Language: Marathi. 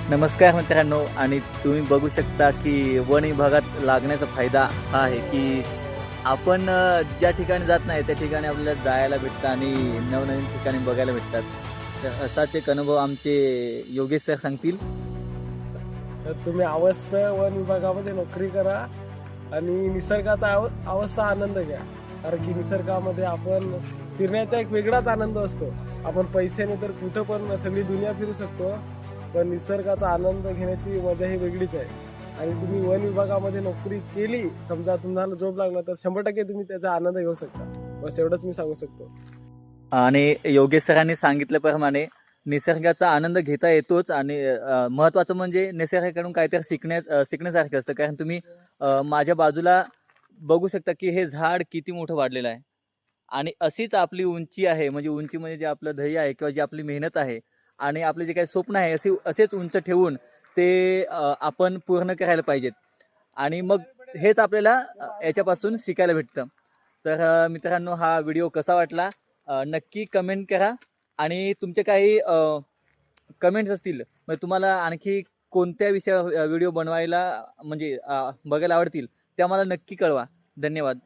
नमस्कार मित्रांनो. आणि तुम्ही बघू शकता की वन विभागात लागण्याचा फायदा हा आहे की आपण ज्या ठिकाणी जात नाही त्या ठिकाणी आपल्याला जायला भेटतं आणि नवनवीन ठिकाणी बघायला भेटतात. तर असाच एक अनुभव आमचे योगेश सर सांगतील. तर तुम्ही अवश्य वन विभागामध्ये नोकरी करा आणि निसर्गाचा अवश्य आनंद घ्या. कारण की निसर्गामध्ये आपण फिरण्याचा एक वेगळाच आनंद असतो. आपण पैशाने तर कुठं पण सगळी दुनिया फिरू शकतो, पण निसर्गाचा आनंद घेण्याची मजा ही वेगळीच आहे. आणि तुम्ही वन विभागामध्ये नोकरी केली, समजा तुम्हाला जॉब लागला, तर 100% तुम्ही त्याचा आनंद घेऊ शकता. बस एवढंच मी सांगू शकतो. आणि योगेश सरांनी सांगितल्याप्रमाणे निसर्गाचा आनंद घेता येतोच. आणि महत्त्वाचं म्हणजे निसर्गाकडून काहीतरी शिकण्यासारखं असतं. कारण तुम्ही माझ्या बाजूला बघू शकता की हे झाड किती मोठं वाढलेलं आहे. आणि अशीच आपली उंची आहे, म्हणजे उंची म्हणजे जे आपलं ध्येय आहे किंवा जी आपली मेहनत आहे आणि आपले जे काही स्वप्न आहे असेच उंच ठेवून ते आपण पूर्ण करायला पाहिजेत. आणि मग हेच आपल्याला याच्यापासून शिकायला भेटतं. तर मित्रांनो, हा व्हिडिओ कसा वाटला नक्की कमेंट करा. आणि तुमचे काही कमेंट्स असतील, मग तुम्हाला आणखी कोणत्या विषयावर व्हिडिओ बनवायला म्हणजे बघायला आवडतील, त्या मला नक्की कळवा. धन्यवाद.